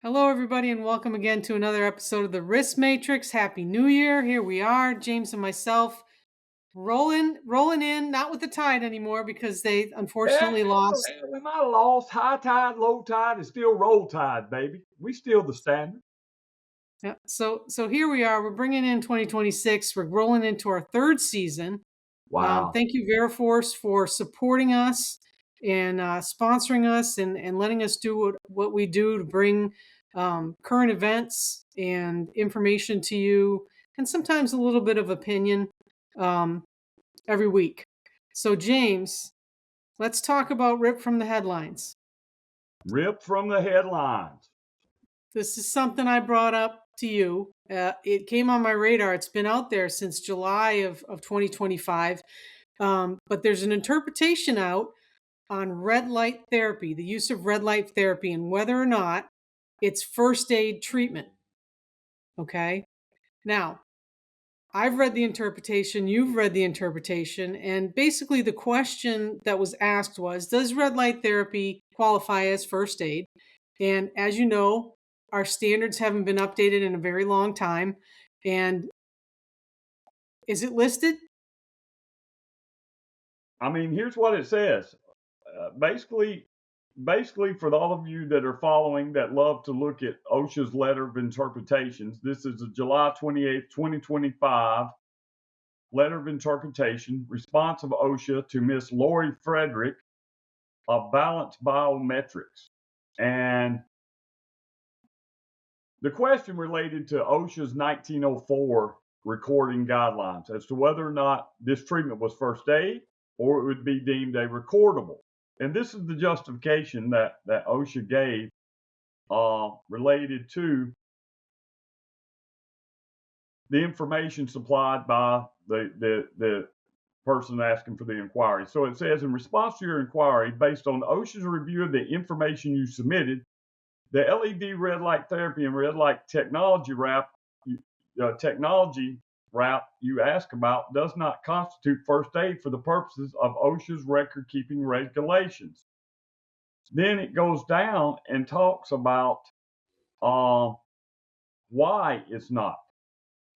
Hello, everybody, and welcome again to another episode of the Risk Matrix. Happy New Year! Here we are, James and myself, rolling in, not with the tide anymore because they Yeah, unfortunately lost. we might have lost high tide, low tide, it's still roll tide, baby. We still the standard. Yeah, so here we are. We're bringing in 2026. We're rolling into our third season. Wow. Thank you, Veriforce, for supporting us and sponsoring us and letting us do what we do to bring current events and information to you, and sometimes a little bit of opinion um, every week. So, James, let's talk about Rip from the Headlines. Ripped from the headlines. This is something I brought up to you. It came on my radar. It's been out there since July of 2025. But there's an interpretation out on red light therapy, the use of red light therapy, and whether or not it's first aid treatment. Okay. Now, I've read the interpretation, you've read the interpretation, and basically the question that was asked was, does red light therapy qualify as first aid? And as you know, our standards haven't been updated in a very long time. And is it listed? I mean, here's what it says. Basically, for all of you that are following that love to look at OSHA's letter of interpretations, this is a July 28th, 2025 letter of interpretation, response of OSHA to Miss Lori Frederick of Balanced Biometrics. And the question related to OSHA's 1904 recording guidelines as to whether or not this treatment was first aid or it would be deemed a recordable. And this is the justification that OSHA gave related to the information supplied by the person asking for the inquiry. So it says, in response to your inquiry, based on OSHA's review of the information you submitted, the LED red light therapy and red light technology wrap you ask about does not constitute first aid for the purposes of OSHA's record keeping regulations. Then it goes down and talks about why it's not.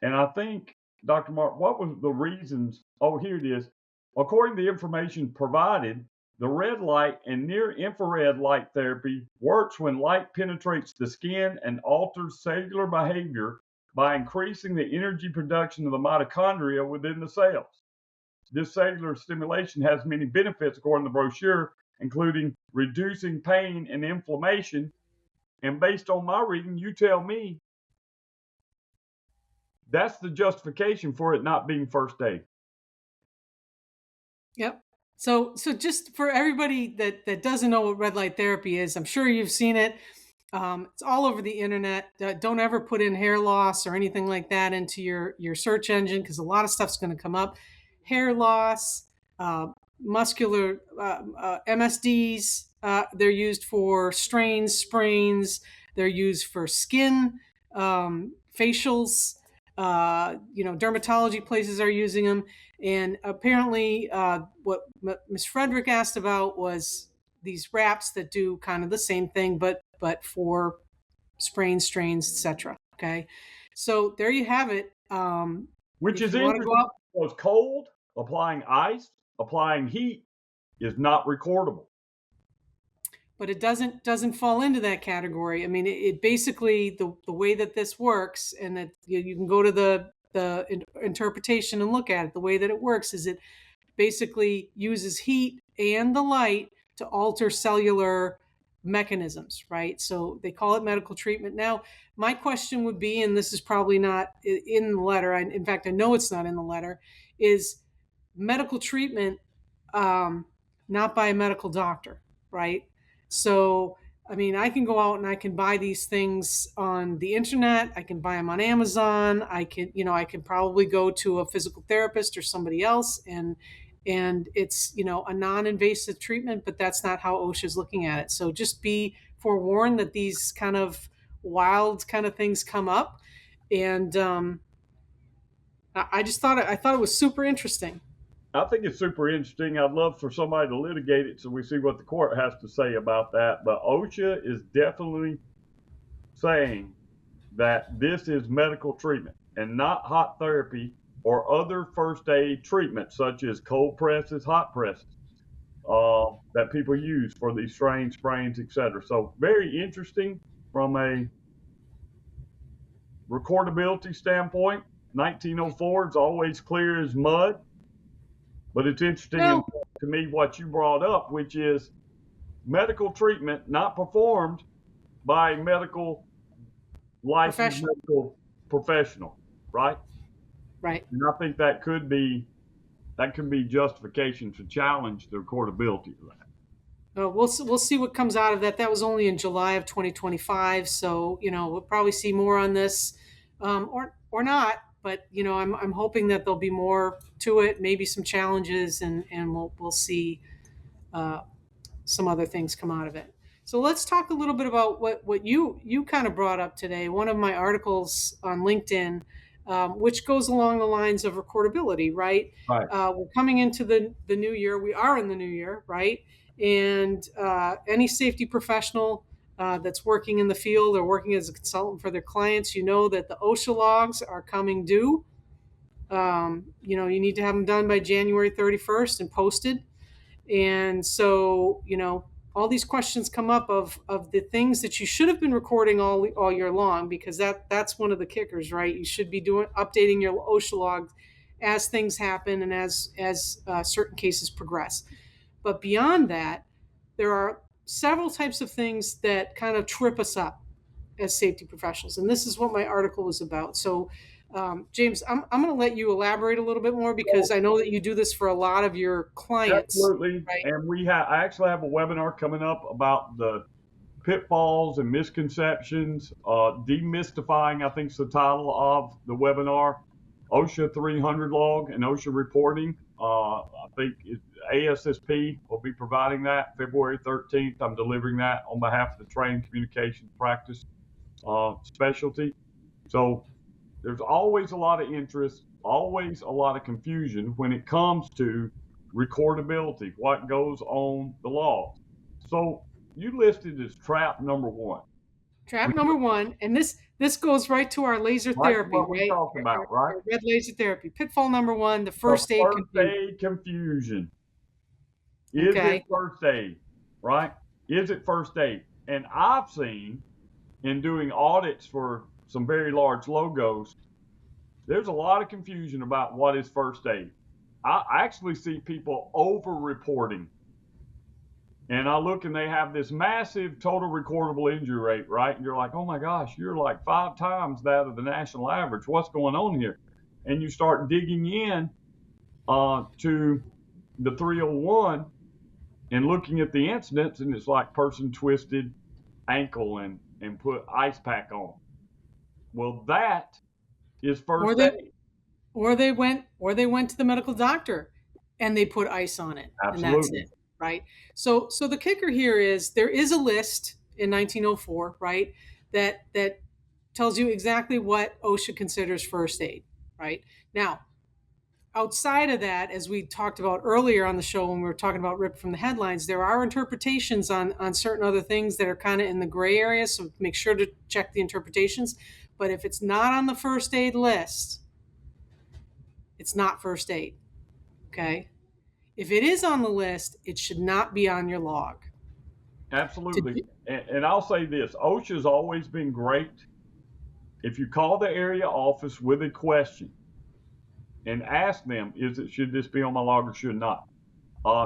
And I think, Dr. Mark, what was the reasons? Oh, here it is. According to the information provided, the red light and near infrared light therapy works when light penetrates the skin and alters cellular behavior by increasing the energy production of the mitochondria within the cells. This cellular stimulation has many benefits, according to the brochure, including reducing pain and inflammation. And based on my reading, you tell me that's the justification for it not being first aid. Yep. So just for everybody that doesn't know what red light therapy is, I'm sure you've seen it. It's all over the internet. Don't ever put in hair loss or anything like that into your search engine because a lot of stuff's going to come up. Hair loss, muscular MSDs. They're used for strains, sprains. They're used for skin, facials. Dermatology places are using them. And apparently, what Miss Frederick asked about was these wraps that do kind of the same thing, but for sprains, strains, etc. Okay, so there you have it. Which If is you want to go interesting out, because cold, applying ice, applying heat is not recordable. but it doesn't fall into that category. I mean, it basically the way that this works, and that you can go to the interpretation and look at it. The way that it works is it basically uses heat and the light to alter cellular mechanisms, right? So they call it medical treatment. Now, my question would be, and this is probably not in the letter, in fact, I know it's not in the letter, is medical treatment not by a medical doctor, right? So, I mean, I can go out and I can buy these things on the internet. I can buy them on Amazon. I can probably go to a physical therapist or somebody else, and it's a non-invasive treatment, but that's not how OSHA is looking at it. So just be forewarned that these kind of wild kind of things come up, and I thought it was super interesting. I think it's super interesting. I'd love for somebody to litigate it so we see what the court has to say about that. But OSHA is definitely saying that this is medical treatment and not hot therapy or other first aid treatments such as cold presses, hot presses that people use for these strains, sprains, etc. So very interesting from a recordability standpoint. 1904 is always clear as mud, but it's interesting Well, to me what you brought up, which is medical treatment not performed by a medical licensed professional, medical professional, right? right? And I think that could be justification to challenge the recordability of that. We'll see what comes out of that. That was only in July of 2025, so we'll probably see more on this, or not. But I'm hoping that there'll be more to it, maybe some challenges, and we'll see some other things come out of it. So let's talk a little bit about what you kind of brought up today. One of my articles on LinkedIn, which goes along the lines of recordability, right? Right. We're coming into the new year. We are in the new year, right? And any safety professional that's working in the field or working as a consultant for their clients, that the OSHA logs are coming due. You need to have them done by January 31st and posted. And so, all these questions come up of the things that you should have been recording all year long, because that's one of the kickers, right? You should be updating your OSHA logs as things happen and as certain cases progress. But beyond that, there are several types of things that kind of trip us up as safety professionals. And this is what my article was about. So, James, I'm going to let you elaborate a little bit more, because I know that you do this for a lot of your clients. Absolutely. Right? And I actually have a webinar coming up about the pitfalls and misconceptions, demystifying, I think is the title of the webinar, OSHA 300 log and OSHA reporting. I think ASSP will be providing that February 13th. I'm delivering that on behalf of the Training Communications Practice specialty. So there's always a lot of interest, always a lot of confusion when it comes to recordability, what goes on the logs. So you listed as trap number one. Trap number one, and this goes right to our laser therapy, What we right? talked about, right? Our red laser therapy. Pitfall number one, the first aid confusion. Is it first aid, right? Is it first aid? And I've seen in doing audits for some very large logos, there's a lot of confusion about what is first aid. I actually see people over-reporting. And I look and they have this massive total recordable injury rate, right? And you're like, oh my gosh, you're like 5 times that of the national average. What's going on here? And you start digging in to the 301 and looking at the incidents, and it's like person twisted ankle and put ice pack on. Well, that is first aid. Or they went to the medical doctor and they put ice on it. Absolutely. And that's it, right? So the kicker here is there is a list in 1904, right, that tells you exactly what OSHA considers first aid, right? Now, outside of that, as we talked about earlier on the show when we were talking about ripped from the headlines, there are interpretations on certain other things that are kind of in the gray area, so make sure to check the interpretations. But if it's not on the first aid list, it's not first aid, okay? If it is on the list, it should not be on your log. Absolutely. And I'll say this, OSHA's always been great. If you call the area office with a question and ask them, should this be on my log or should not?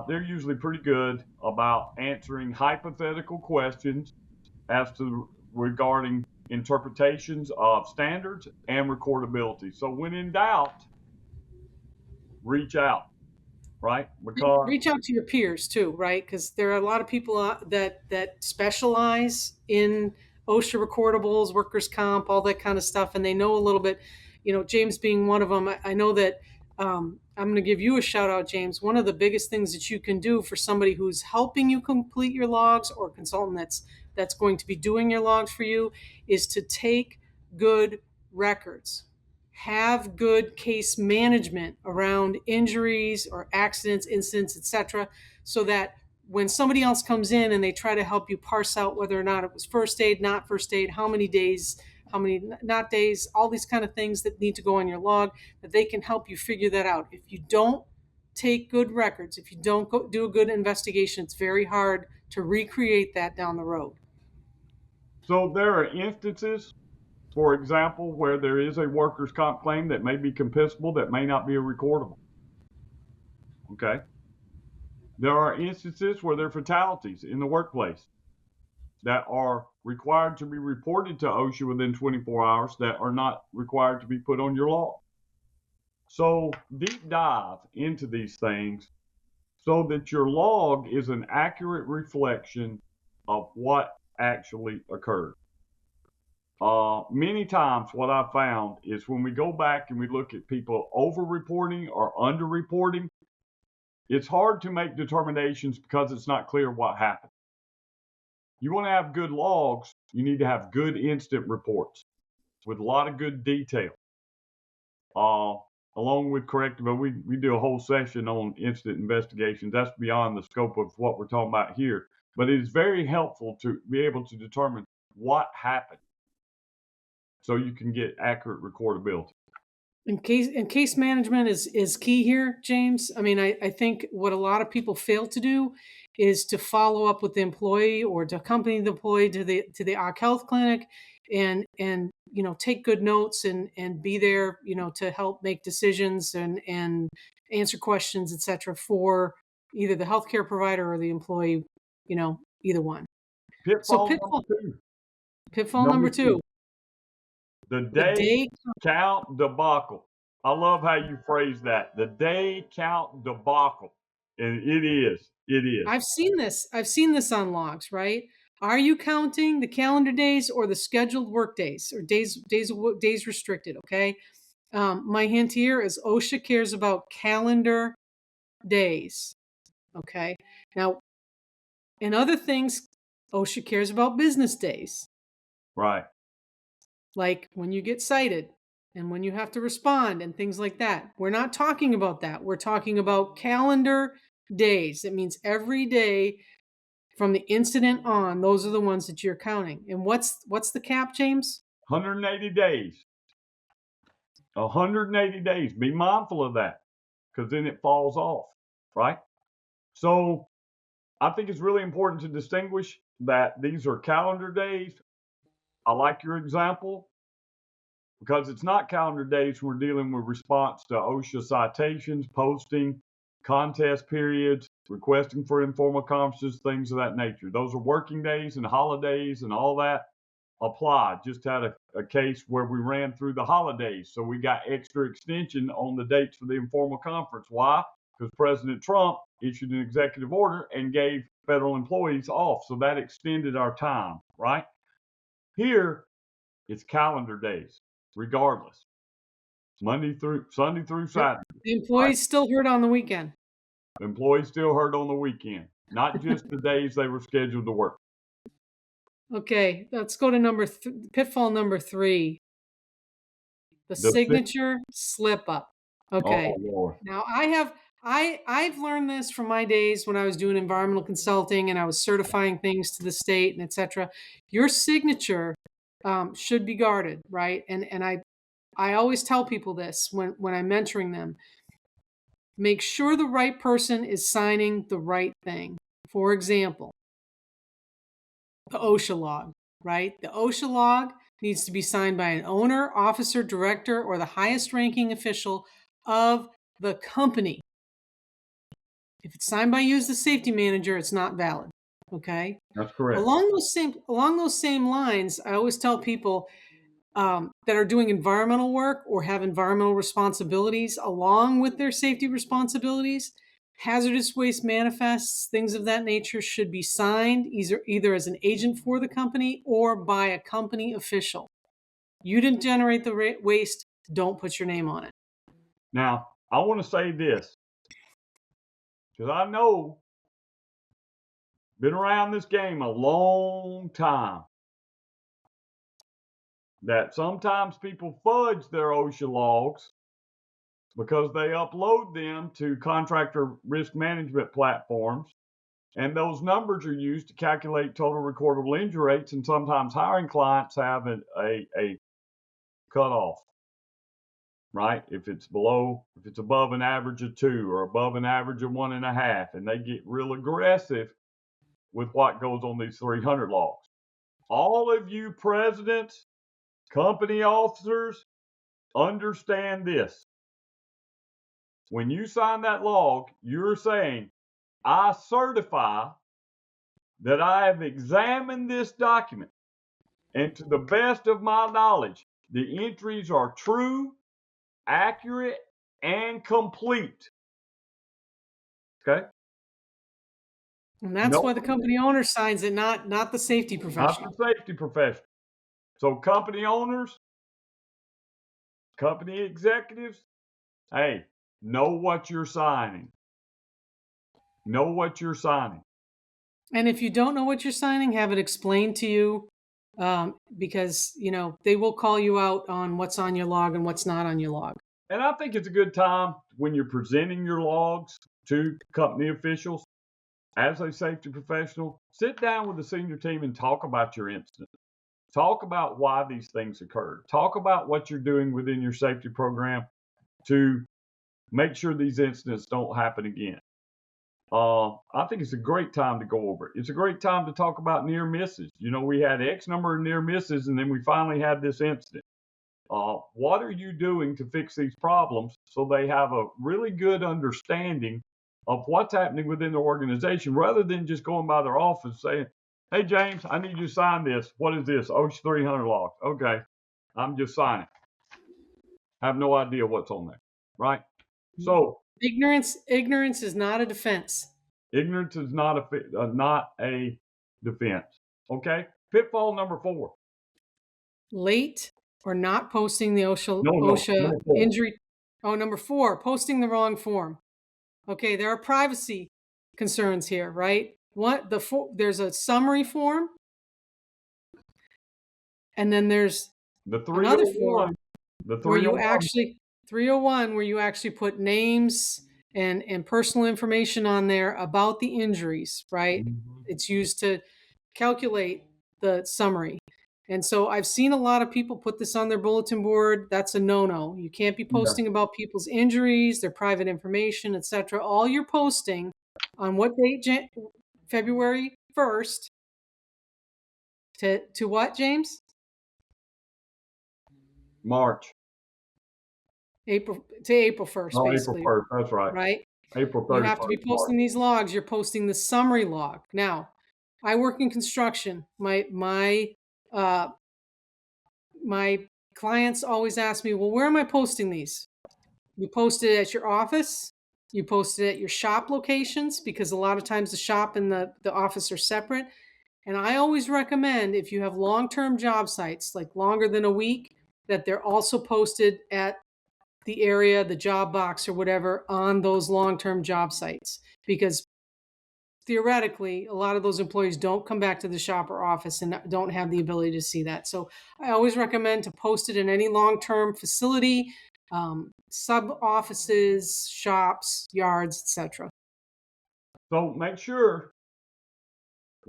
They're usually pretty good about answering hypothetical questions as to regarding interpretations of standards and recordability. So when in doubt, reach out, right? Because reach out to your peers too, right? Because there are a lot of people that specialize in OSHA recordables, workers' comp, all that kind of stuff, and they know a little bit. James being one of them, I know that I'm going to give you a shout out, James. One of the biggest things that you can do for somebody who's helping you complete your logs, or a consultant that's going to be doing your logs for you, is to take good records. Have good case management around injuries or accidents, incidents, etc., so that when somebody else comes in and they try to help you parse out whether or not it was first aid, not first aid, how many days, how many not days, all these kind of things that need to go on your log, that they can help you figure that out. If you don't take good records, if you don't do a good investigation, it's very hard to recreate that down the road. So there are instances, for example, where there is a workers' comp claim that may be compensable that may not be a recordable. Okay. There are instances where there are fatalities in the workplace that are required to be reported to OSHA within 24 hours that are not required to be put on your log. So deep dive into these things so that your log is an accurate reflection of what actually occurred. Many times what I found is when we go back and we look at people over-reporting or under-reporting, it's hard to make determinations because it's not clear what happened. You want to have good logs, you need to have good incident reports with a lot of good detail. Along with correctable, we do a whole session on incident investigations. That's beyond the scope of what we're talking about here. But it is very helpful to be able to determine what happened so you can get accurate recordability. And case management is key here, James. I mean, I think what a lot of people fail to do is to follow up with the employee or to accompany the employee to the OC Health clinic and take good notes and be there, to help make decisions and answer questions, etc., for either the healthcare provider or the employee, either one. So Pitfall number two. pitfall number two. The day count debacle. I love how you phrase that. The day count debacle. And it is. I've seen this on logs, right? Are you counting the calendar days or the scheduled work days or days restricted? Okay. My hint here is OSHA cares about calendar days. Okay. Now, in other things, OSHA cares about business days. Right. Like when you get cited and when you have to respond and things like that. We're not talking about that. We're talking about calendar days. It means every day from the incident on, those are the ones that you're counting. And what's the cap, James? 180 days. 180 days. Be mindful of that because then it falls off, right? So I think it's really important to distinguish that these are calendar days. I like your example because it's not calendar days. We're dealing with response to OSHA citations, posting, contest periods, requesting for informal conferences, things of that nature. Those are working days and holidays and all that apply. Just had a case where we ran through the holidays. So we got extra extension on the dates for the informal conference. Why? Because President Trump issued an executive order and gave federal employees off. So that extended our time, right? Here, it's calendar days, regardless. Sunday through Saturday. The employees still hurt on the weekend. Employees still hurt on the weekend, not just the days they were scheduled to work. Okay, let's go to pitfall number 3. The signature slip up. Okay. Oh, Lord. Now I've learned this from my days when I was doing environmental consulting and I was certifying things to the state and etc. Your signature should be guarded, right? And I always tell people this when I'm mentoring them. Make sure the right person is signing the right thing. For example, the OSHA log, right? The OSHA log needs to be signed by an owner, officer, director, or the highest ranking official of the company. If it's signed by you as the safety manager, it's not valid. Okay. That's correct. Along those same lines, I always tell people that are doing environmental work or have environmental responsibilities along with their safety responsibilities, hazardous waste manifests, things of that nature should be signed either as an agent for the company or by a company official. You didn't generate the waste, don't put your name on it. Now, I want to say this because I know, been around this game a long time, that sometimes people fudge their OSHA logs because they upload them to contractor risk management platforms And those numbers are used to calculate total recordable injury rates, and sometimes hiring clients have a cutoff, right? If it's above an average of 2 or above an average of 1.5, and they get real aggressive with what goes on these 300 logs. All of you presidents, company officers, understand this. When you sign that log, you're saying, I certify that I have examined this document, and to the best of my knowledge, the entries are true, accurate, and complete. Okay? And that's why the company owner signs it, not the safety professional. Not the safety professional. So company owners, company executives, hey, know what you're signing. Know what you're signing. And if you don't know what you're signing, have it explained to you, because they will call you out on what's on your log and what's not on your log. And I think it's a good time when you're presenting your logs to company officials as a safety professional, sit down with the senior team and talk about your incident. Talk about why these things occurred. Talk about what you're doing within your safety program to make sure these incidents don't happen again. I think it's a great time to go over it. It's a great time to talk about near misses. We had X number of near misses, and then we finally had this incident. What are you doing to fix these problems so they have a really good understanding of what's happening within the organization, rather than just going by their office saying, hey, James, I need you to sign this. What is this? OSHA 300 logs. Okay, I'm just signing. I have no idea what's on there, right? So ignorance is not a defense. Ignorance is not a defense. Okay. Pitfall number 4. Late or not posting the OSHA Number 4. injury. Oh, number 4, posting the wrong form. Okay, there are privacy concerns here, right? There's a summary form, and then there's the 301, another form where you 301. where you actually put names and personal information on there about the injuries, right? Mm-hmm. It's used to calculate the summary. And so I've seen a lot of people put this on their bulletin board. That's a no-no. You can't be posting about people's injuries, their private information, etc. All you're posting on what date? February 1st to what, James? March. April 1st, basically. April 1st. That's right. Right? April 31st. You have to be posting these logs. You're posting the summary log. Now, I work in construction. My clients always ask me, well, where am I posting these? You post it at your office. You post it at your shop locations, because a lot of times the shop and the office are separate. And I always recommend, if you have long-term job sites, like longer than a week, that they're also posted at the area, the job box or whatever on those long-term job sites, because theoretically, a lot of those employees don't come back to the shop or office and don't have the ability to see that. So I always recommend to post it in any long-term facility, sub offices, shops, yards, etc. So make sure.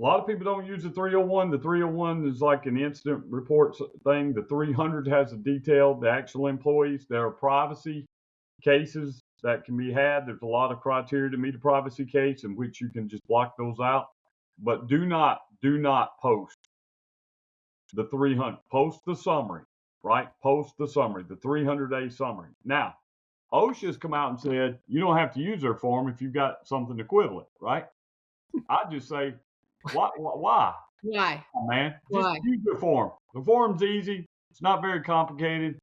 A lot of people don't use the 301. The 301 is like an incident reports thing. The 300 has a detailed, the actual employees. There are privacy cases that can be had. There's a lot of criteria to meet a privacy case in which you can just block those out. But do not post the 300. Post the summary, right? Post the summary, the 300-day summary. Now, OSHA has come out and said you don't have to use their form if you've got something equivalent, right? I just say, why? Why? Oh, man, just Why? use the form. The form's easy. It's not very complicated.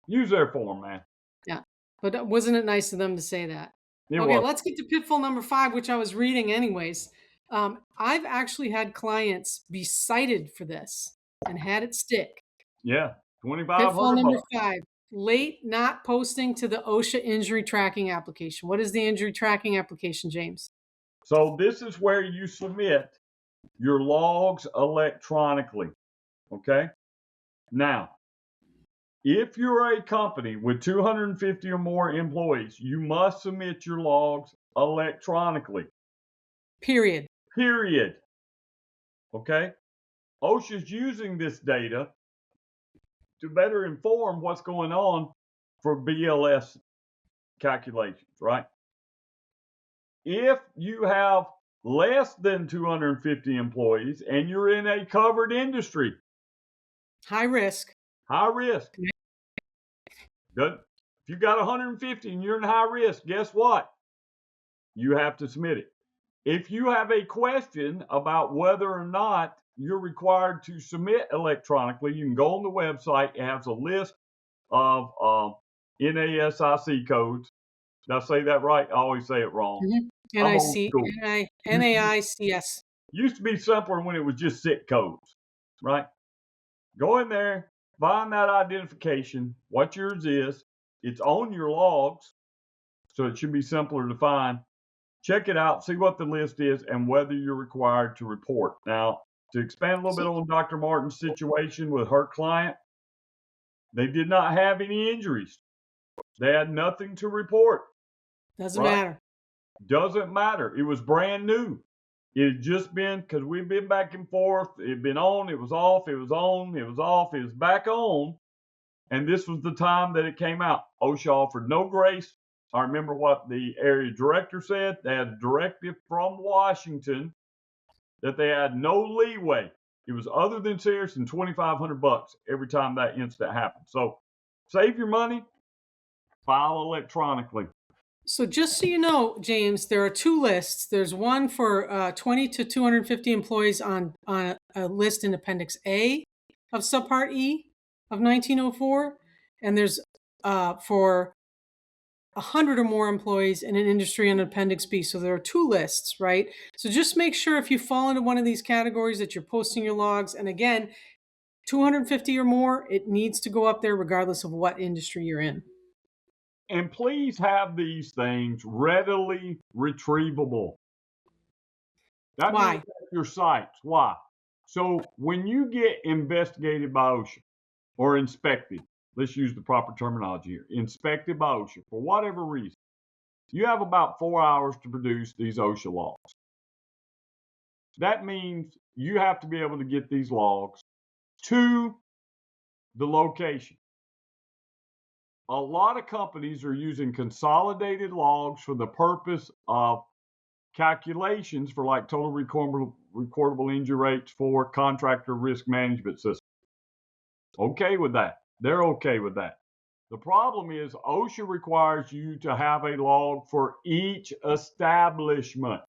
Use their form, man. Yeah, but wasn't it nice of them to say that? Okay, let's get to pitfall number 5, which I was reading anyways. I've actually had clients be cited for this and had it stick. Yeah, 2,500. Pitfall number 5, late not posting to the OSHA injury tracking application. What is the injury tracking application, James? So this is where you submit your logs electronically. Okay. Now, if you're a company with 250 or more employees, you must submit your logs electronically. Period. Period. Okay? OSHA's using this data to better inform what's going on for BLS calculations, right? If you have less than 250 employees and you're in a covered industry, High risk. high risk. If you got 150 and you're in high risk, guess what? You have to submit it. If you have a question about whether or not you're required to submit electronically, you can go on the website. It has a list of NASIC codes. Did I say that right? I always say it wrong. I'm old school. NAICS. Used to be simpler when it was just SIC codes, right? Go in there, find that identification, what yours is. It's on your logs, so it should be simpler to find. Check it out, see what the list is, and whether you're required to report. Now, to expand a little bit on Dr. Martin's situation with her client, they did not have any injuries. They had nothing to report. Doesn't matter. Doesn't matter. It was brand new. It had just been, because we've been back and forth. It had been on, it was off, it was on, it was off, it was back on. And this was the time that it came out. OSHA offered no grace. I remember what the area director said. They had a directive from Washington that they had no leeway. It was other than serious and $2,500 every time that incident happened. So save your money, file electronically. So just so you know, James, there are two lists. There's one for 20 to 250 employees on a list in Appendix A of Subpart E of 1904, and there's for 100 or more employees in an industry in Appendix B. So there are two lists, right? So just make sure if you fall into one of these categories that you're posting your logs. And again, 250 or more, it needs to go up there regardless of what industry you're in. And please have these things readily retrievable. That Why? means your sites. Why? So when you get investigated by OSHA or inspected, let's use the proper terminology here, inspected by OSHA for whatever reason, you have about 4 hours to produce these OSHA logs. That means you have to be able to get these logs to the location. A lot of companies are using consolidated logs for the purpose of calculations for like total recordable injury rates for contractor risk management systems. Okay with that. They're okay with that. The problem is OSHA requires you to have a log for each establishment.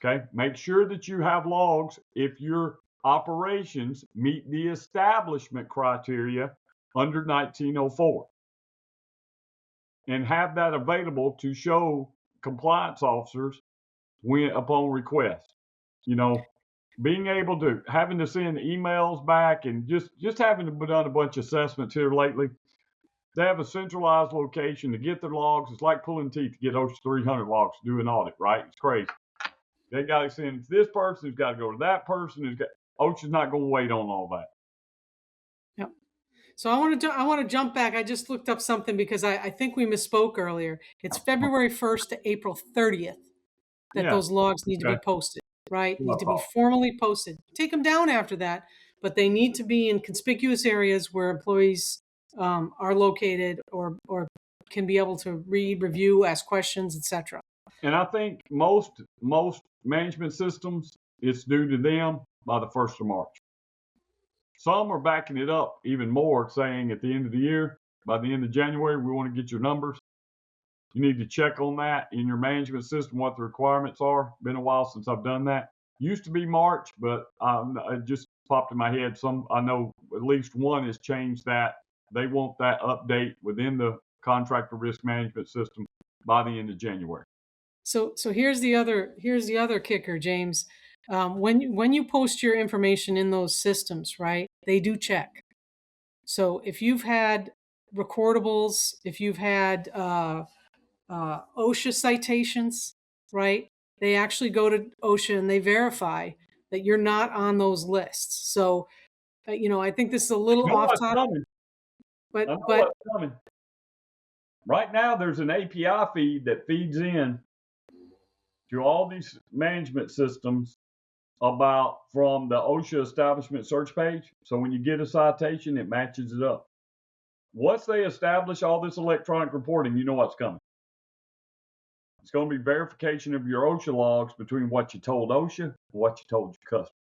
Okay, make sure that you have logs if your operations meet the establishment criteria under 1904, and have that available to show compliance officers when upon request. You know, being able to having to send emails back and just having to done a bunch of assessments here lately. They have a centralized location to get their logs. It's like pulling teeth to get OSHA 300 logs to do an audit, right? It's crazy. They got to send it to this person. Who's got to go to that person. OSHA's not going to wait on all that. Yep. So I want to jump back. I just looked up something because I think we misspoke earlier. It's February 1st to April 30th that those logs need to be posted, right? Need to be formally posted. Take them down after that, but they need to be in conspicuous areas where employees are located or can be able to read, review, ask questions, etc. And I think most management systems, it's due to them by the 1st of March. Some are backing it up even more, saying at the end of the year, by the end of January, we want to get your numbers. You need to check on that in your management system, what the requirements are. Been a while since I've done that. Used to be March, but it just popped in my head. I know at least one has changed that. They want that update within the contractor risk management system by the end of January. So here's the other kicker, James. When you post your information in those systems, right, they do check. So if you've had recordables, if you've had OSHA citations, right, they actually go to OSHA and they verify that you're not on those lists. So, I think this is a little off topic, but Right now, there's an API feed that feeds in to all these management systems about from the OSHA establishment search page. So when you get a citation, it matches it up. Once they establish all this electronic reporting, you know what's coming. It's going to be verification of your OSHA logs between what you told OSHA and what you told your customer.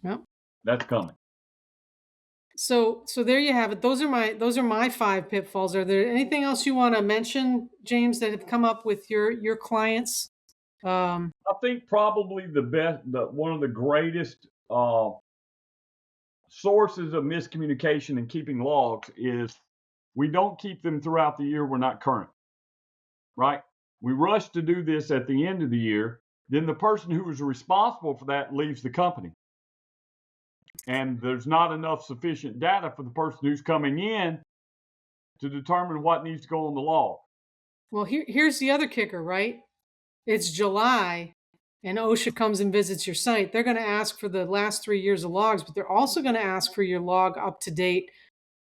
Yep. That's coming. So there you have it. Those are my 5 pitfalls. Are there anything else you want to mention, James, that have come up with your clients? I think probably one of the greatest sources of miscommunication in keeping logs is we don't keep them throughout the year. We're not current, right? We rush to do this at the end of the year. Then the person who is responsible for that leaves the company. And there's not enough sufficient data for the person who's coming in to determine what needs to go on the log. Well, here's the other kicker, right? It's July and OSHA comes and visits your site. They're going to ask for the last 3 years of logs, but they're also going to ask for your log up to date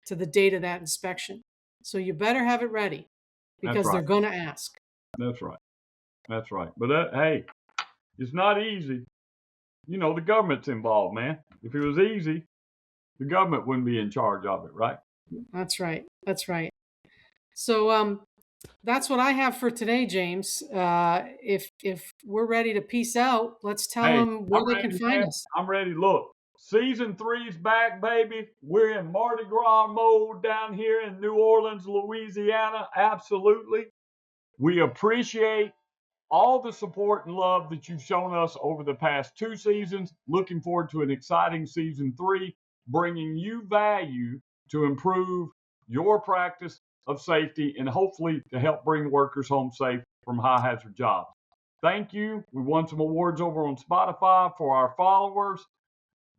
to the date of that inspection. So you better have it ready because they're going to ask. That's right. That's right. But hey, it's not easy. You know, the government's involved, man. If it was easy, the government wouldn't be in charge of it, right? That's right. That's right. So that's what I have for today, James. If we're ready to peace out, let's tell them where they can find us. I'm ready. Look, season 3's back, baby. We're in Mardi Gras mode down here in New Orleans, Louisiana. Absolutely. We appreciate all the support and love that you've shown us over the past 2 seasons. Looking forward to an exciting season 3, bringing you value to improve your practice of safety and hopefully to help bring workers home safe from high hazard jobs. Thank you. We won some awards over on Spotify for our followers.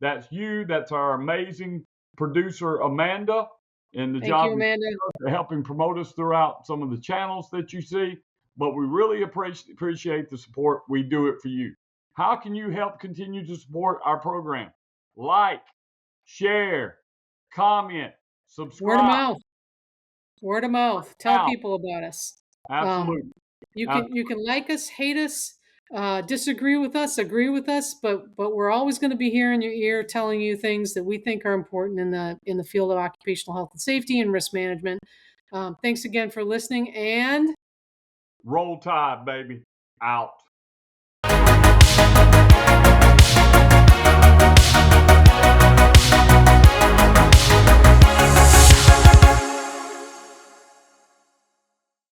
That's you. That's our amazing producer, Amanda, and the job of helping promote us throughout some of the channels that you see. But we really appreciate the support. We do it for you. How can you help continue to support our program? Like, share, comment, subscribe. Word of mouth. Word of mouth. Tell people about us. Absolutely. You can like us, hate us, disagree with us, agree with us, but we're always going to be here in your ear telling you things that we think are important in the field of occupational health and safety and risk management. Thanks again for listening and Roll Tide, baby. Out.